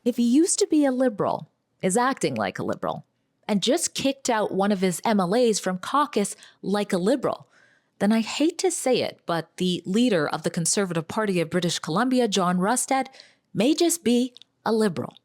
If he used to be a liberal, is acting like a liberal, and just kicked out one of his MLAs from caucus like a liberal, then I hate to say it, but the leader of the Conservative Party of British Columbia, John Rustad, may just be a liberal.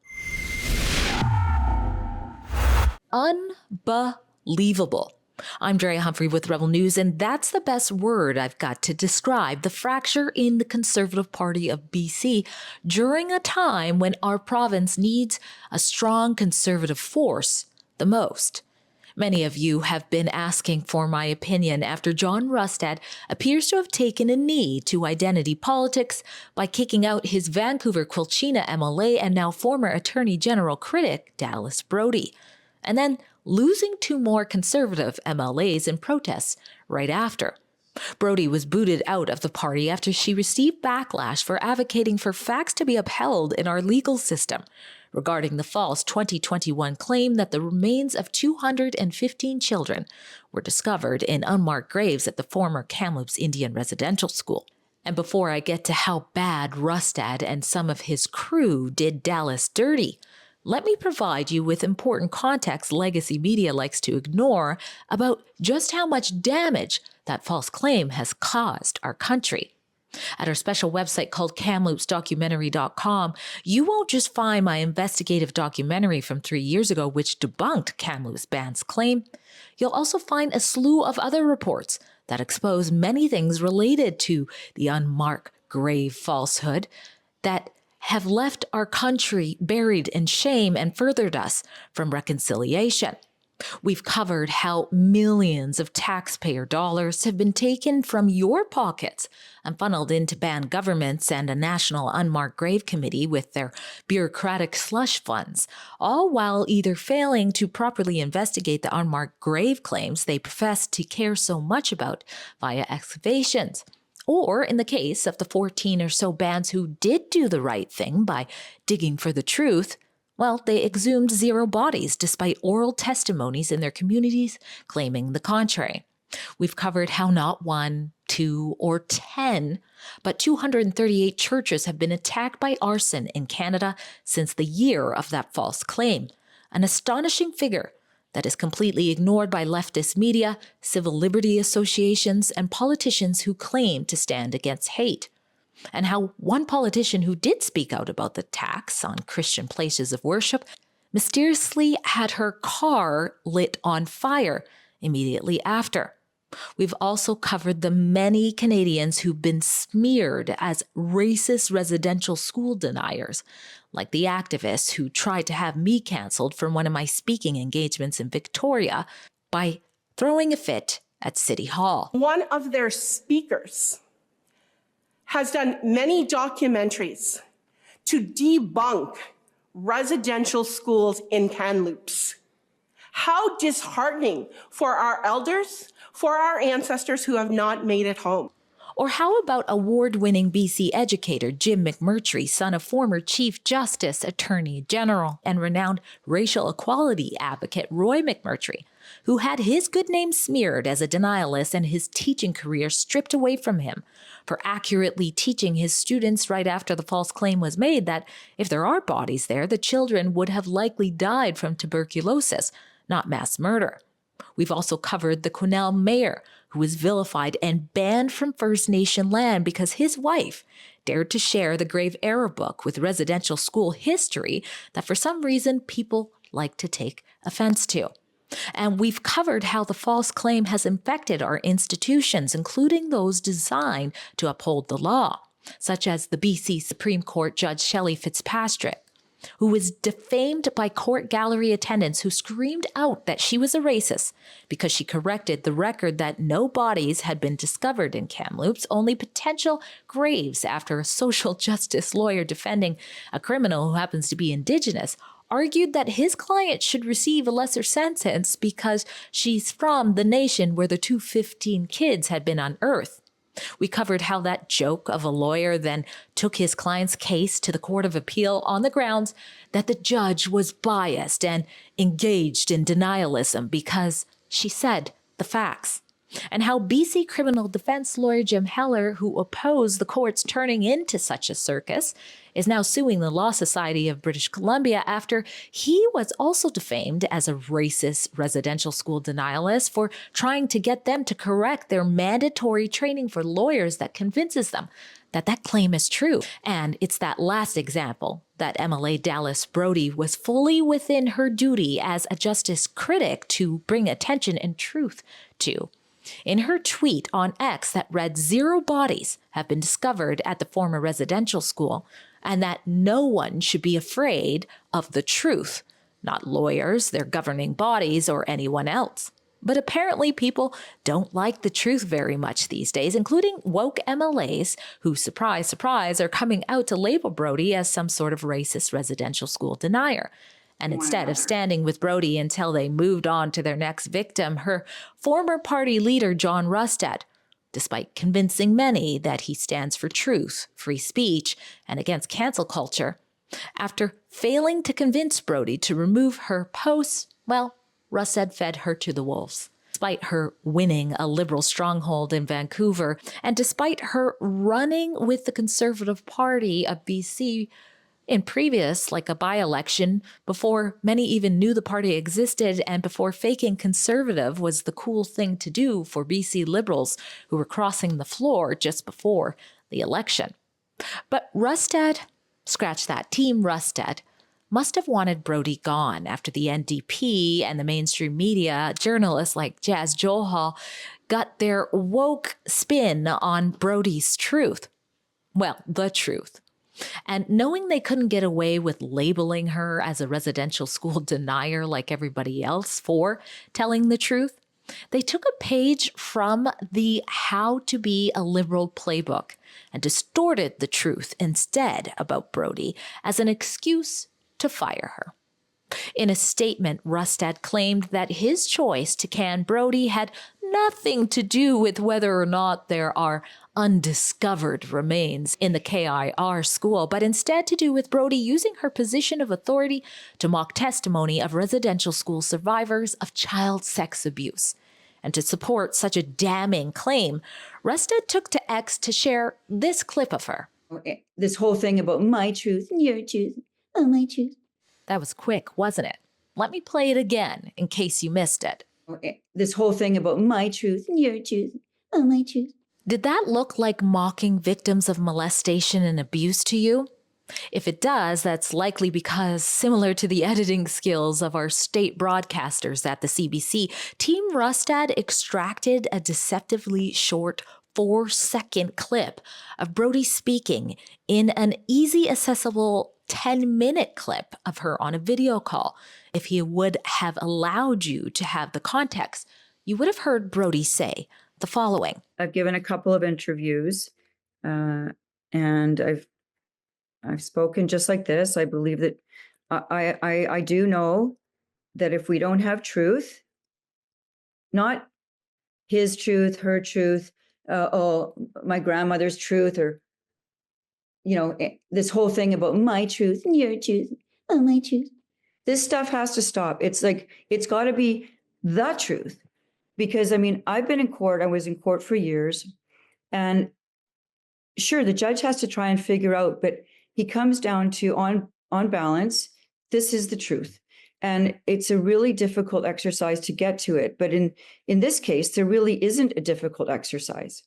Unbelievable. I'm Drea Humphrey with Rebel News, and that's the best word I've got to describe the fracture in the Conservative Party of BC during a time when our province needs a strong Conservative force the most. Many of you have been asking for my opinion after John Rustad appears to have taken a knee to identity politics by kicking out his Vancouver Quilchena MLA and now former Attorney General critic Dallas Brodie, and then losing two more Conservative MLAs in protests right after. Brodie was booted out of the party after she received backlash for advocating for facts to be upheld in our legal system regarding the false 2021 claim that the remains of 215 children were discovered in unmarked graves at the former Kamloops Indian Residential School. And before I get to how bad Rustad and some of his crew did Dallas dirty, let me provide you with important context legacy media likes to ignore about just how much damage that false claim has caused our country. At our special website called kamloopsdocumentary.com, you won't just find my investigative documentary from 3 years ago which debunked Kamloops Band's claim. You'll also find a slew of other reports that expose many things related to the unmarked grave falsehood that have left our country buried in shame and furthered us from reconciliation. We've covered how millions of taxpayer dollars have been taken from your pockets and funneled into banned governments and a national unmarked grave committee with their bureaucratic slush funds, all while either failing to properly investigate the unmarked grave claims they profess to care so much about via excavations, or in the case of the 14 or so bands who did do the right thing by digging for the truth, well, they exhumed 0 bodies despite oral testimonies in their communities claiming the contrary. We've covered how not 1, 2, or 10, but 238 churches have been attacked by arson in Canada since the year of that false claim, an astonishing figure that is completely ignored by leftist media, civil liberty associations, and politicians who claim to stand against hate. And how one politician who did speak out about the attacks on Christian places of worship mysteriously had her car lit on fire immediately after. We've also covered the many Canadians who've been smeared as racist residential school deniers, like the activists who tried to have me canceled from one of my speaking engagements in Victoria by throwing a fit at City Hall. One of their speakers has done many documentaries to debunk residential schools in Kamloops. How disheartening for our elders, for our ancestors who have not made it home. Or how about award-winning BC educator Jim McMurtry, son of former Chief Justice, Attorney General, and renowned racial equality advocate Roy McMurtry, who had his good name smeared as a denialist and his teaching career stripped away from him for accurately teaching his students right after the false claim was made that if there are bodies there, the children would have likely died from tuberculosis, not mass murder. We've also covered the Quesnel mayor, who was vilified and banned from First Nation land because his wife dared to share the grave error book with residential school history that for some reason people like to take offense to. And we've covered how the false claim has infected our institutions, including those designed to uphold the law, such as the BC Supreme Court Judge Shelley Fitzpatrick, who was defamed by court gallery attendants who screamed out that she was a racist because she corrected the record that no bodies had been discovered in Kamloops, only potential graves after a social justice lawyer defending a criminal who happens to be Indigenous argued that his client should receive a lesser sentence because she's from the nation where the 215 kids had been unearthed. We covered how that joke of a lawyer then took his client's case to the Court of Appeal on the grounds that the judge was biased and engaged in denialism because she said the facts. and how BC criminal defense lawyer Jim Heller, who opposed the courts turning into such a circus, is now suing the Law Society of British Columbia after he was also defamed as a racist residential school denialist for trying to get them to correct their mandatory training for lawyers that convinces them that that claim is true. And it's that last example that MLA Dallas Brodie was fully within her duty as a justice critic to bring attention and truth to. In her tweet on X that read 0 bodies have been discovered at the former residential school, and that no one should be afraid of the truth, not lawyers, their governing bodies, or anyone else. But apparently people don't like the truth very much these days, including woke MLAs who, surprise, surprise, are coming out to label Brodie as some sort of racist residential school denier. And instead of standing with Brodie until they moved on to their next victim, her former party leader, John Rustad, despite convincing many that he stands for truth, free speech, and against cancel culture, after failing to convince Brodie to remove her posts, well, Rustad fed her to the wolves. Despite her winning a Liberal stronghold in Vancouver, and despite her running with the Conservative Party of BC in previous, like a by-election, before many even knew the party existed and before faking Conservative was the cool thing to do for BC Liberals who were crossing the floor just before the election. But Rustad, scratch that, Team Rustad, must have wanted Brodie gone after the NDP and the mainstream media, journalists like Jazz Johal, got their woke spin on Brodie's truth. Well, the truth. And knowing they couldn't get away with labeling her as a residential school denier like everybody else for telling the truth, they took a page from the How to Be a Liberal playbook and distorted the truth instead about Brodie as an excuse to fire her. In a statement, Rustad claimed that his choice to can Brodie had nothing to do with whether or not there are undiscovered remains in the KIR school, but instead to do with Brodie using her position of authority to mock testimony of residential school survivors of child sex abuse. And to support such a damning claim, Rustad took to X to share this clip of her. This whole thing about my truth and your truth. Oh, my truth. That was quick, wasn't it? Let me play it again in case you missed it. This whole thing about my truth and your truth. Oh, my truth. Did that look like mocking victims of molestation and abuse to you? If it does, that's likely because, similar to the editing skills of our state broadcasters at the CBC, Team Rustad extracted a deceptively short 4-second clip of Brodie speaking in an easy accessible 10-minute clip of her on a video call. If he would have allowed you to have the context, you would have heard Brodie say the following. I've given a couple of interviews and I've spoken just like this. I believe that I do know that if we don't have truth, not his truth, her truth, my grandmother's truth, or, this whole thing about my truth and your truth, oh, my truth. This stuff has to stop. It's like, it's got to be the truth. Because, I've been in court. I was in court for years. And sure, the judge has to try and figure out, but he comes down to, on balance, this is the truth. And it's a really difficult exercise to get to it. But in this case, there really isn't a difficult exercise.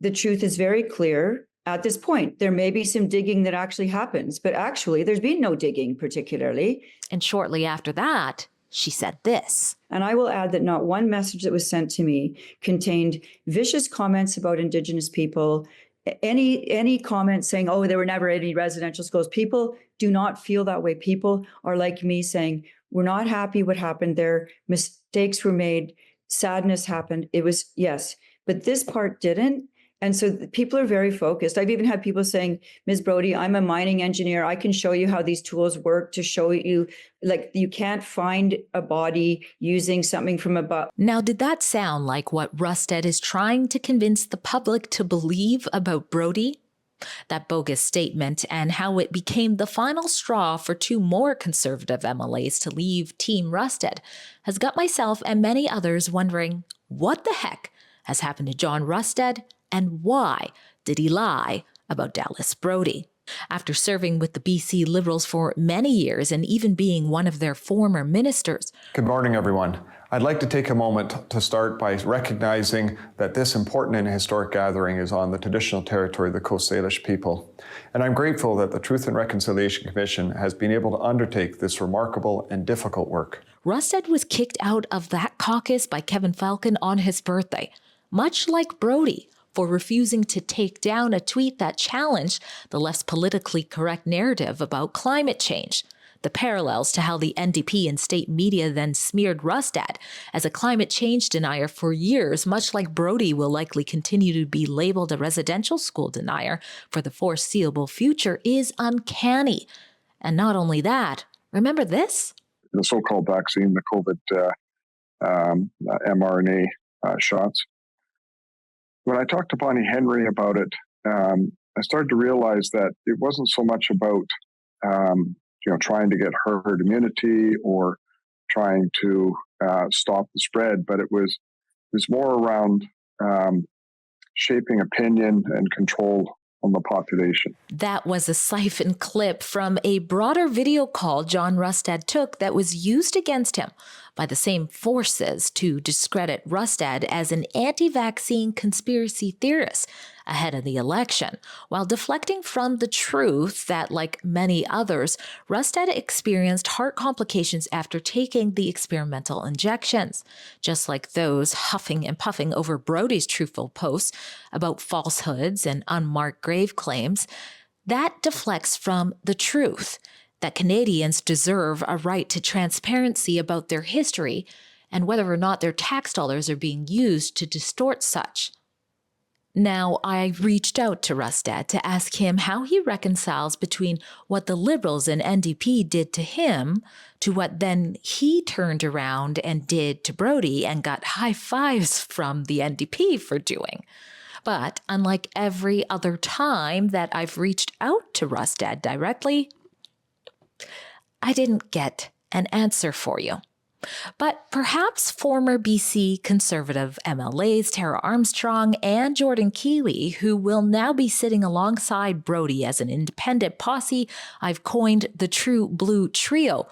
The truth is very clear at this point. There may be some digging that actually happens, but actually there's been no digging particularly. And shortly after that, she said this. And I will add that not one message that was sent to me contained vicious comments about Indigenous people, any comments saying, oh, there were never any residential schools. People do not feel that way. People are like me saying, we're not happy what happened there. Mistakes were made. Sadness happened. It was, yes, but this part didn't. And so people are very focused. I've even had people saying, Ms. Brodie, I'm a mining engineer. I can show you how these tools work to show you, like, you can't find a body using something from above. Now, did that sound like what Rustad is trying to convince the public to believe about Brodie? That bogus statement and how it became the final straw for two more conservative MLAs to leave Team Rustad has got myself and many others wondering what the heck has happened to John Rustad and why did he lie about Dallas Brodie? After serving with the BC Liberals for many years and even being one of their former ministers. Good morning, everyone. I'd like to take a moment to start by recognizing that this important and historic gathering is on the traditional territory of the Coast Salish people. And I'm grateful that the Truth and Reconciliation Commission has been able to undertake this remarkable and difficult work. Rustad was kicked out of that caucus by Kevin Falcon on his birthday, much like Brodie, for refusing to take down a tweet that challenged the less politically correct narrative about climate change. The parallels to how the NDP and state media then smeared Rustad as a climate change denier for years, much like Brodie will likely continue to be labeled a residential school denier for the foreseeable future, is uncanny. And not only that, remember this? The so-called vaccine, the COVID mRNA shots. When I talked to Bonnie Henry about it, I started to realize that it wasn't so much about trying to get herd immunity or trying to stop the spread, but it was more around shaping opinion and control on the population. That was a siphon clip from a broader video call John Rustad took that was used against him by the same forces to discredit Rustad as an anti-vaccine conspiracy theorist ahead of the election, while deflecting from the truth that, like many others, Rustad experienced heart complications after taking the experimental injections, just like those huffing and puffing over Brodie's truthful posts about falsehoods and unmarked grave claims. That deflects from the truth that Canadians deserve a right to transparency about their history and whether or not their tax dollars are being used to distort such. Now, I reached out to Rustad to ask him how he reconciles between what the Liberals and NDP did to him to what then he turned around and did to Brodie and got high fives from the NDP for doing. But unlike every other time that I've reached out to Rustad directly, I didn't get an answer for you. But perhaps former BC Conservative MLAs Tara Armstrong and Jordan Keeley, who will now be sitting alongside Brodie as an independent posse I've coined the True Blue Trio,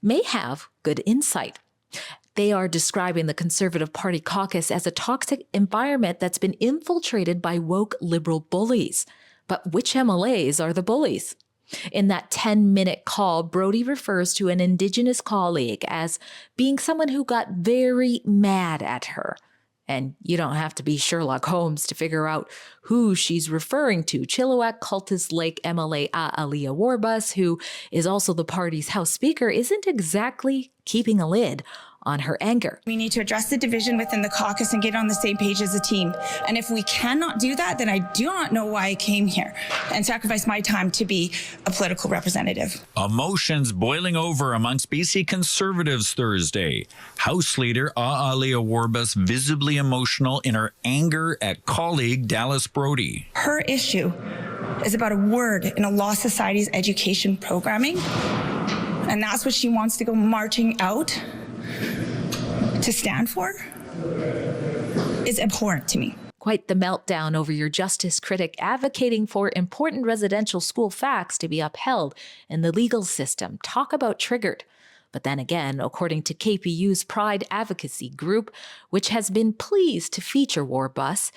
may have good insight. They are describing the Conservative Party caucus as a toxic environment that's been infiltrated by woke liberal bullies. But which MLAs are the bullies? In that 10-minute call, Brodie refers to an Indigenous colleague as being someone who got very mad at her. And you don't have to be Sherlock Holmes to figure out who she's referring to. Chilliwack Cultus Lake MLA Aaliyah Warbus, who is also the party's House Speaker, isn't exactly keeping a lid on her anger. We need to address the division within the caucus and get on the same page as a team. And if we cannot do that, then I do not know why I came here and sacrificed my time to be a political representative. Emotions boiling over amongst BC Conservatives Thursday. House Leader Aaliyah Warbus visibly emotional in her anger at colleague Dallas Brodie. Her issue is about a word in a Law Society's education programming. And that's what she wants to go marching out to stand for is abhorrent to me. Quite the meltdown over your justice critic advocating for important residential school facts to be upheld in the legal system. Talk about triggered. But then again, according to KPU's Pride Advocacy Group, which has been pleased to feature Warbus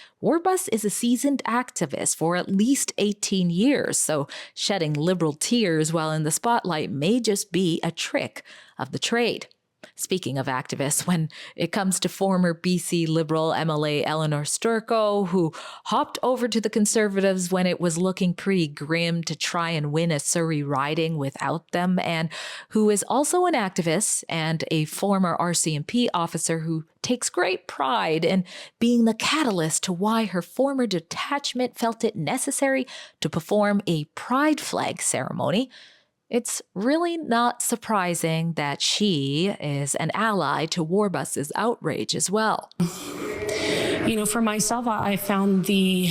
is a seasoned activist for at least 18 years, so shedding liberal tears while in the spotlight may just be a trick of the trade. Speaking of activists, when it comes to former BC Liberal MLA Eleanor Sturko, who hopped over to the Conservatives when it was looking pretty grim to try and win a Surrey riding without them, and who is also an activist and a former RCMP officer who takes great pride in being the catalyst to why her former detachment felt it necessary to perform a pride flag ceremony, it's really not surprising that she is an ally to Warbus's outrage as well. You know, for myself, I found the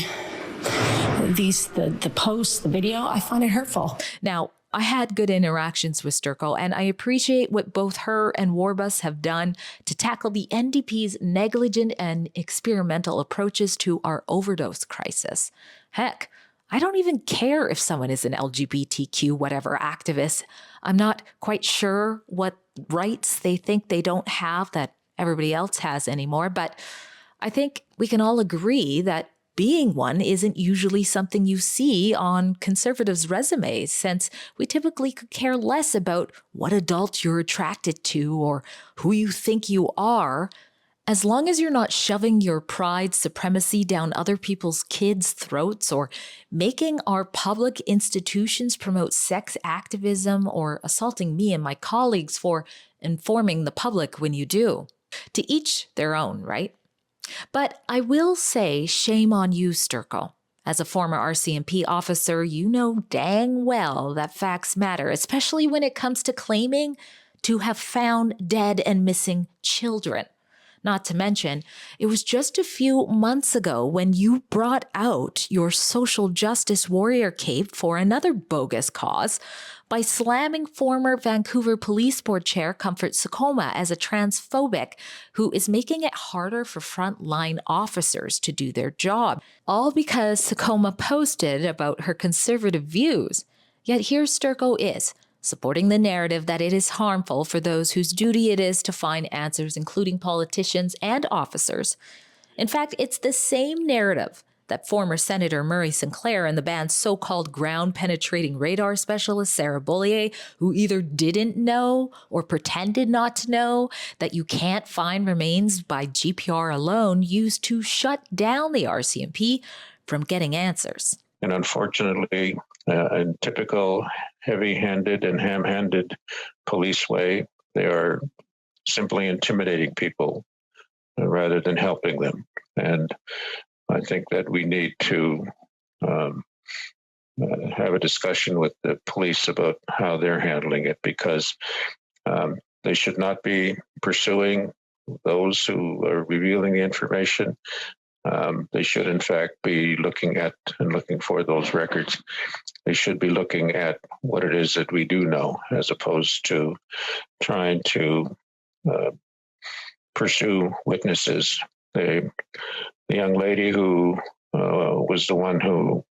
the posts, the video, I find it hurtful. Now, I had good interactions with Sturko, and I appreciate what both her and Warbus have done to tackle the NDP's negligent and experimental approaches to our overdose crisis. Heck, I don't even care if someone is an LGBTQ whatever activist. I'm not quite sure what rights they think they don't have that everybody else has anymore, but I think we can all agree that being one isn't usually something you see on conservatives' resumes, since we typically could care less about what adult you're attracted to or who you think you are, as long as you're not shoving your pride supremacy down other people's kids' throats or making our public institutions promote sex activism or assaulting me and my colleagues for informing the public when you do. To each their own, right? But I will say shame on you, Sturko. As a former RCMP officer, you know dang well that facts matter, especially when it comes to claiming to have found dead and missing children. Not to mention, it was just a few months ago when you brought out your social justice warrior cape for another bogus cause by slamming former Vancouver Police Board Chair Comfort Sakoma as a transphobic who is making it harder for frontline officers to do their job, all because Sakoma posted about her conservative views. Yet here Sturko is, supporting the narrative that it is harmful for those whose duty it is to find answers, including politicians and officers. In fact, it's the same narrative that former Senator Murray Sinclair and the band's so-called ground-penetrating radar specialist Sarah Bollier, who either didn't know or pretended not to know that you can't find remains by GPR alone, used to shut down the RCMP from getting answers. And unfortunately, in typical heavy-handed and ham-handed police way, they are simply intimidating people rather than helping them. And I think that we need to have a discussion with the police about how they're handling it, because they should not be pursuing those who are revealing the information. They should, in fact, be looking at and looking for those records. They should be looking at what it is that we do know, as opposed to trying to pursue witnesses. The young lady who was the one who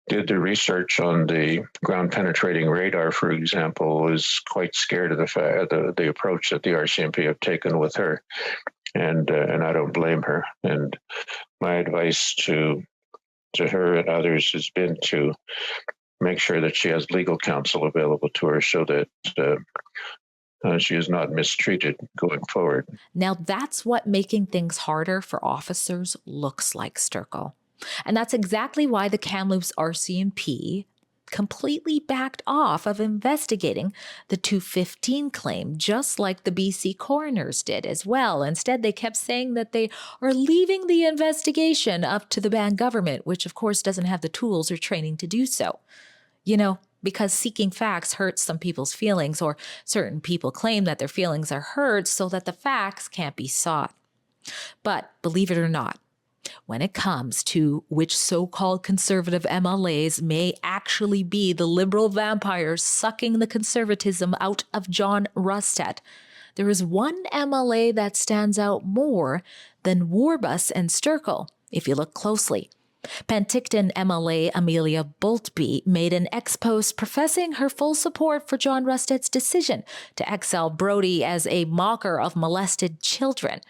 did the research on the ground-penetrating radar, for example, is quite scared of the approach that the RCMP have taken with her, and I don't blame her. And my advice to her and others has been to make sure that she has legal counsel available to her, so that she is not mistreated going forward. Now that's what making things harder for officers looks like, Sturko. And that's exactly why the Kamloops RCMP completely backed off of investigating the 215 claim, just like the BC coroners did as well. Instead, they kept saying that they are leaving the investigation up to the band government, which of course doesn't have the tools or training to do so. You know, because seeking facts hurts some people's feelings, or certain people claim that their feelings are hurt so that the facts can't be sought. But believe it or not, when it comes to which so-called conservative MLAs may actually be the liberal vampires sucking the conservatism out of John Rustad, there is one MLA that stands out more than Warbus and Sturko, if you look closely. Penticton MLA Amelia Boltby made an ex-post professing her full support for John Rustad's decision to exile Brodie as a mocker of molested children.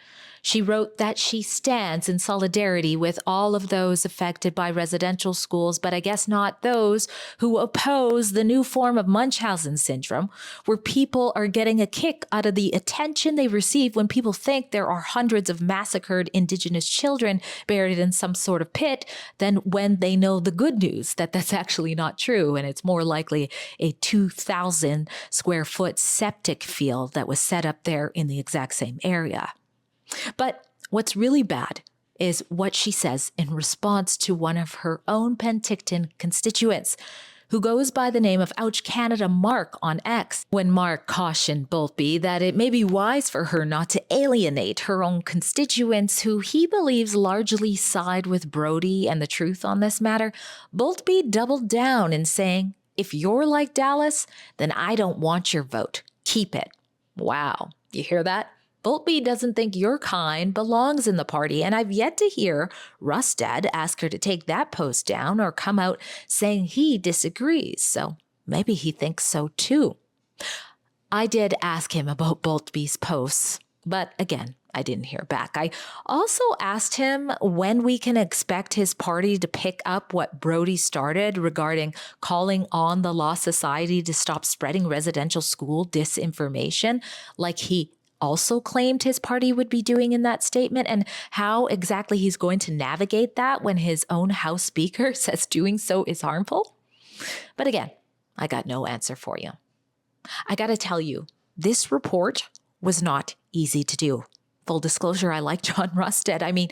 She wrote that she stands in solidarity with all of those affected by residential schools, but I guess not those who oppose the new form of Munchausen syndrome, where people are getting a kick out of the attention they receive when people think there are hundreds of massacred Indigenous children buried in some sort of pit, than when they know the good news that that's actually not true, and it's more likely a 2,000 square foot septic field that was set up there in the exact same area. But what's really bad is what she says in response to one of her own Penticton constituents, who goes by the name of Ouch Canada Mark on X, when Mark cautioned Boltby that it may be wise for her not to alienate her own constituents who he believes largely side with Brodie and the truth on this matter. Boltby doubled down in saying, "If you're like Dallas, then I don't want your vote. Keep it." Wow, you hear that? Boltby doesn't think your kind belongs in the party, and I've yet to hear Rustad ask her to take that post down or come out saying he disagrees, so maybe he thinks so too. I did ask him about Boltby's posts, but again, I didn't hear back. I also asked him when we can expect his party to pick up what Brodie started regarding calling on the Law Society to stop spreading residential school disinformation, like he also claimed his party would be doing in that statement, and how exactly he's going to navigate that when his own House Speaker says doing so is harmful. But again, I got no answer for you. I got to tell you, this report was not easy to do. Full disclosure, I like John Rustad. I mean,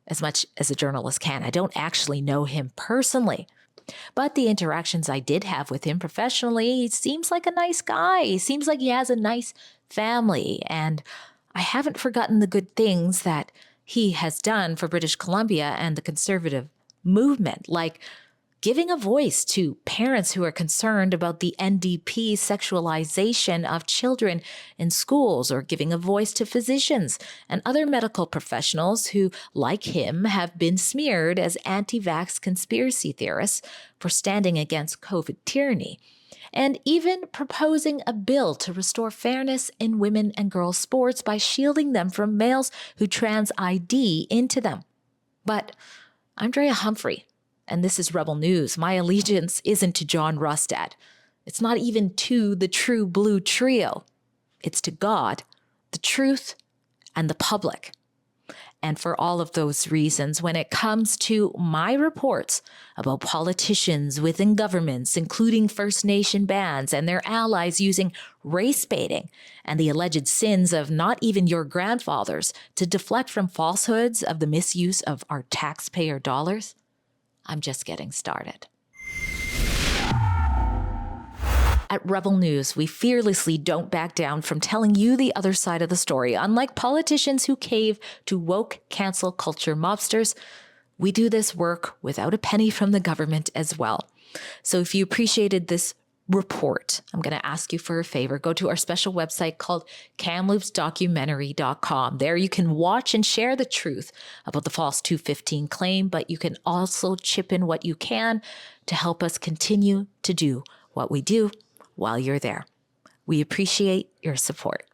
as much as a journalist can. I don't actually know him personally. But the interactions I did have with him professionally, he seems like a nice guy. He seems like he has a nice family. And I haven't forgotten the good things that he has done for British Columbia and the conservative movement, like giving a voice to parents who are concerned about the NDP sexualization of children in schools, or giving a voice to physicians and other medical professionals who, like him, have been smeared as anti-vax conspiracy theorists for standing against COVID tyranny, and even proposing a bill to restore fairness in women and girls sports by shielding them from males who trans ID into them. But I'm Drea Humphrey, and this is Rebel News. My allegiance isn't to John Rustad. It's not even to the True Blue Trio. It's to God, the truth, and the public. And for all of those reasons, when it comes to my reports about politicians within governments, including First Nation bands and their allies using race baiting and the alleged sins of not even your grandfathers to deflect from falsehoods of the misuse of our taxpayer dollars, I'm just getting started. At Rebel News, we fearlessly don't back down from telling you the other side of the story. Unlike politicians who cave to woke cancel culture mobsters, we do this work without a penny from the government as well. So if you appreciated this report, I'm going to ask you for a favor. Go to our special website called kamloopsdocumentary.com. There you can watch and share the truth about the false 215 claim, but you can also chip in what you can to help us continue to do what we do while you're there. We appreciate your support.